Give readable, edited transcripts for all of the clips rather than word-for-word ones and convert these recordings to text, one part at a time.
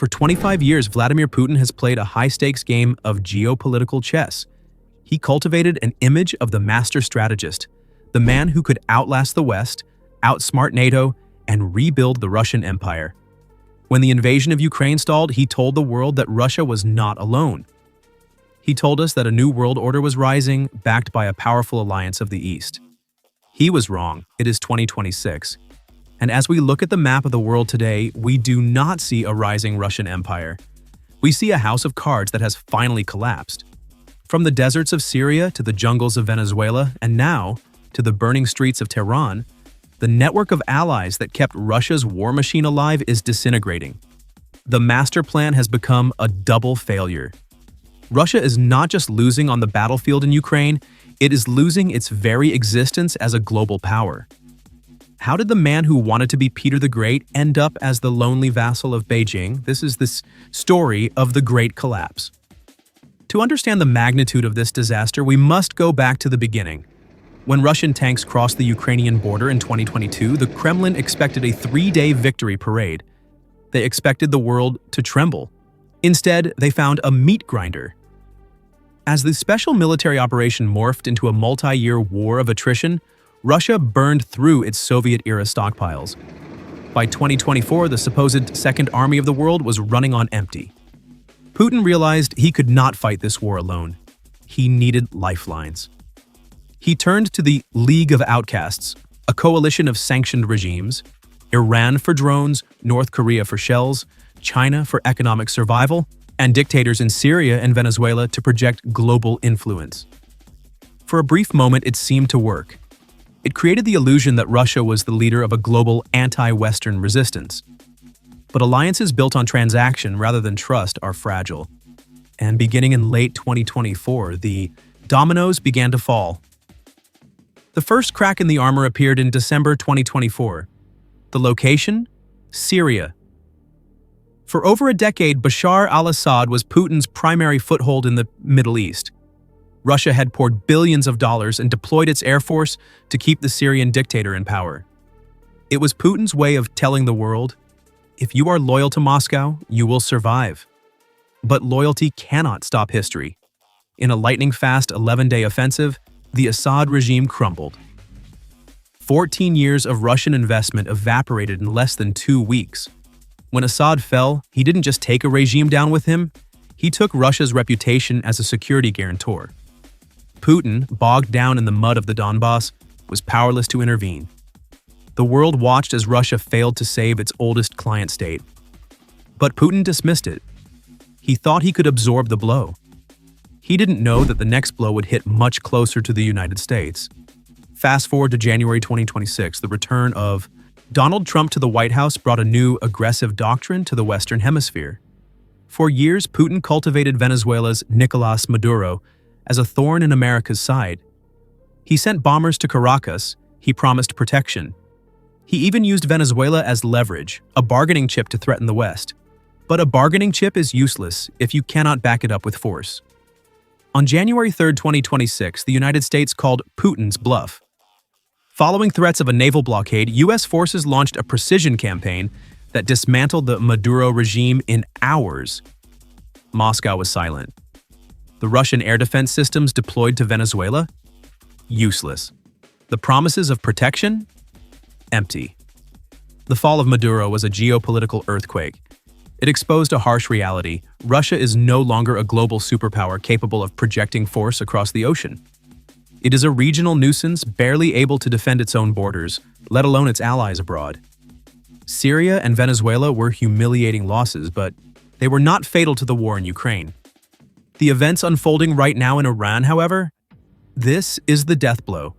For 25 years, Vladimir Putin has played a high-stakes game of geopolitical chess. He cultivated an image of the master strategist, the man who could outlast the West, outsmart NATO, and rebuild the Russian Empire. When the invasion of Ukraine stalled, he told the world that Russia was not alone. He told us that a new world order was rising, backed by a powerful alliance of the East. He was wrong. It is 2026. And as we look at the map of the world today, we do not see a rising Russian empire. We see a house of cards that has finally collapsed. From the deserts of Syria to the jungles of Venezuela, and now to the burning streets of Tehran, the network of allies that kept Russia's war machine alive is disintegrating. The master plan has become a double failure. Russia is not just losing on the battlefield in Ukraine, it is losing its very existence as a global power. How did the man who wanted to be Peter the Great end up as the lonely vassal of Beijing? This is the story of the Great Collapse. To understand the magnitude of this disaster, we must go back to the beginning. When Russian tanks crossed the Ukrainian border in 2022, the Kremlin expected a 3-day victory parade. They expected the world to tremble. Instead, they found a meat grinder. As the special military operation morphed into a multi-year war of attrition, Russia burned through its Soviet-era stockpiles. By 2024, the supposed Second Army of the world was running on empty. Putin realized he could not fight this war alone. He needed lifelines. He turned to the League of Outcasts, a coalition of sanctioned regimes: Iran for drones, North Korea for shells, China for economic survival, and dictators in Syria and Venezuela to project global influence. For a brief moment, it seemed to work. It created the illusion that Russia was the leader of a global anti-Western resistance. But alliances built on transaction rather than trust are fragile. And beginning in late 2024, the dominoes began to fall. The first crack in the armor appeared in December 2024. The location? Syria. For over a decade, Bashar al-Assad was Putin's primary foothold in the Middle East. Russia had poured billions of dollars and deployed its air force to keep the Syrian dictator in power. It was Putin's way of telling the world, if you are loyal to Moscow, you will survive. But loyalty cannot stop history. In a lightning-fast 11-day offensive, the Assad regime crumbled. 14 years of Russian investment evaporated in less than 2 weeks. When Assad fell, he didn't just take a regime down with him, he took Russia's reputation as a security guarantor. Putin, bogged down in the mud of the Donbass, was powerless to intervene. The world watched as Russia failed to save its oldest client state. But Putin dismissed it. He thought he could absorb the blow. He didn't know that the next blow would hit much closer to the United States. Fast forward to January 2026, the return of Donald Trump to the White House brought a new, aggressive doctrine to the Western Hemisphere. For years, Putin cultivated Venezuela's Nicolás Maduro as a thorn in America's side. He sent bombers to Caracas, he promised protection. He even used Venezuela as leverage, a bargaining chip to threaten the West. But a bargaining chip is useless if you cannot back it up with force. On January 3, 2026, the United States called Putin's bluff. Following threats of a naval blockade, U.S. forces launched a precision campaign that dismantled the Maduro regime in hours. Moscow was silent. The Russian air defense systems deployed to Venezuela? Useless. The promises of protection? Empty. The fall of Maduro was a geopolitical earthquake. It exposed a harsh reality. Russia is no longer a global superpower capable of projecting force across the ocean. It is a regional nuisance barely able to defend its own borders, let alone its allies abroad. Syria and Venezuela were humiliating losses, but they were not fatal to the war in Ukraine. The events unfolding right now in Iran, however, this is the death blow.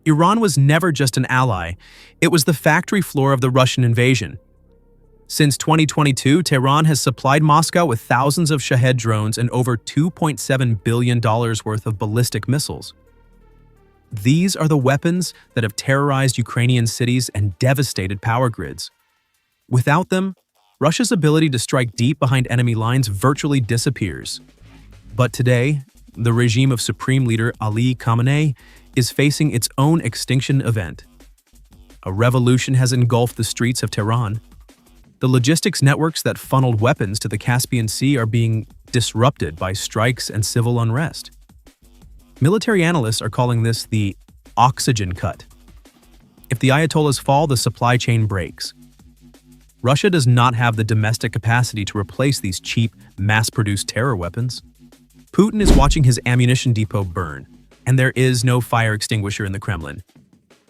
Iran was never just an ally, it was the factory floor of the Russian invasion. Since 2022, Tehran has supplied Moscow with thousands of Shahed drones and over $2.7 billion worth of ballistic missiles. These are the weapons that have terrorized Ukrainian cities and devastated power grids. Without them, Russia's ability to strike deep behind enemy lines virtually disappears. But today, the regime of Supreme Leader Ali Khamenei is facing its own extinction event. A revolution has engulfed the streets of Tehran. The logistics networks that funneled weapons to the Caspian Sea are being disrupted by strikes and civil unrest. Military analysts are calling this the oxygen cut. If the Ayatollahs fall, the supply chain breaks. Russia does not have the domestic capacity to replace these cheap, mass-produced terror weapons. Putin is watching his ammunition depot burn, and there is no fire extinguisher in the Kremlin.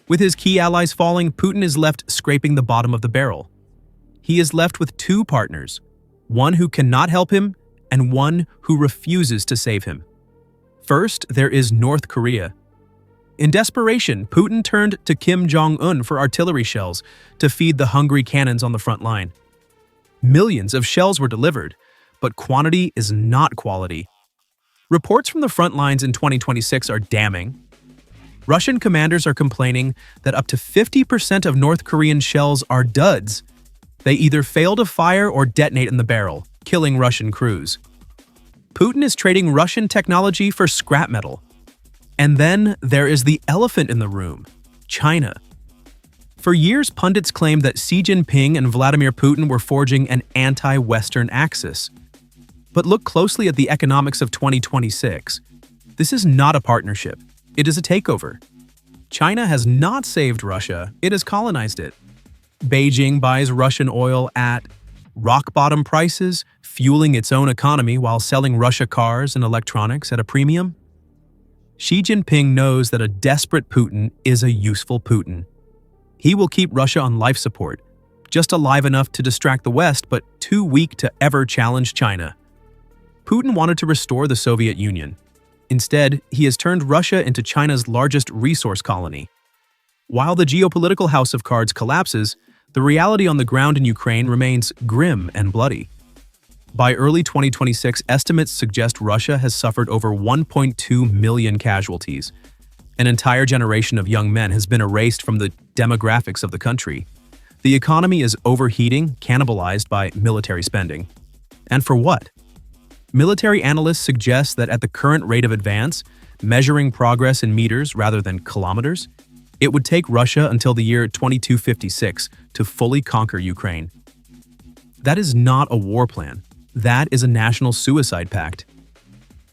With his key allies falling, Putin is left scraping the bottom of the barrel. He is left with two partners, one who cannot help him and one who refuses to save him. First, there is North Korea. In desperation, Putin turned to Kim Jong-un for artillery shells to feed the hungry cannons on the front line. Millions of shells were delivered, but quantity is not quality. Reports from the front lines in 2026 are damning. Russian commanders are complaining that up to 50% of North Korean shells are duds. They either fail to fire or detonate in the barrel, killing Russian crews. Putin is trading Russian technology for scrap metal. And then there is the elephant in the room, China. For years, pundits claimed that Xi Jinping and Vladimir Putin were forging an anti-Western axis. But look closely at the economics of 2026. This is not a partnership. It is a takeover. China has not saved Russia, it has colonized it. Beijing buys Russian oil at rock-bottom prices, fueling its own economy while selling Russia cars and electronics at a premium. Xi Jinping knows that a desperate Putin is a useful Putin. He will keep Russia on life support, just alive enough to distract the West but too weak to ever challenge China. Putin wanted to restore the Soviet Union. Instead, he has turned Russia into China's largest resource colony. While the geopolitical house of cards collapses, the reality on the ground in Ukraine remains grim and bloody. By early 2026, estimates suggest Russia has suffered over 1.2 million casualties. An entire generation of young men has been erased from the demographics of the country. The economy is overheating, cannibalized by military spending. And for what? Military analysts suggest that at the current rate of advance, measuring progress in meters rather than kilometers, it would take Russia until the year 2256 to fully conquer Ukraine. That is not a war plan. That is a national suicide pact.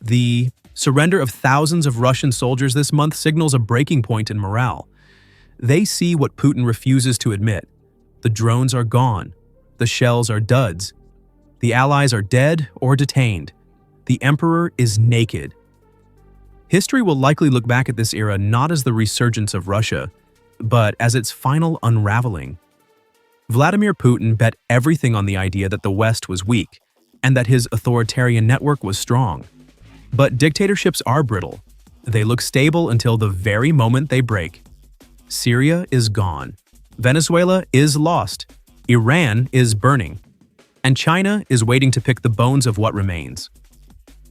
The surrender of thousands of Russian soldiers this month signals a breaking point in morale. They see what Putin refuses to admit. The drones are gone. The shells are duds. The allies are dead or detained. The emperor is naked. History will likely look back at this era not as the resurgence of Russia, but as its final unraveling. Vladimir Putin bet everything on the idea that the West was weak and that his authoritarian network was strong. But dictatorships are brittle. They look stable until the very moment they break. Syria is gone. Venezuela is lost. Iran is burning. And China is waiting to pick the bones of what remains.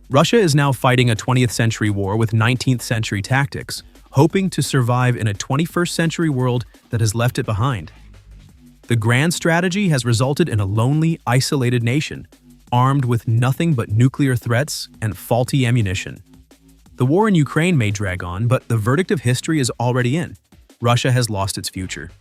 Russia is now fighting a 20th century war with 19th century tactics, hoping to survive in a 21st century world that has left it behind. The grand strategy has resulted in a lonely, isolated nation, armed with nothing but nuclear threats and faulty ammunition. The war in Ukraine may drag on, but the verdict of history is already in. Russia has lost its future.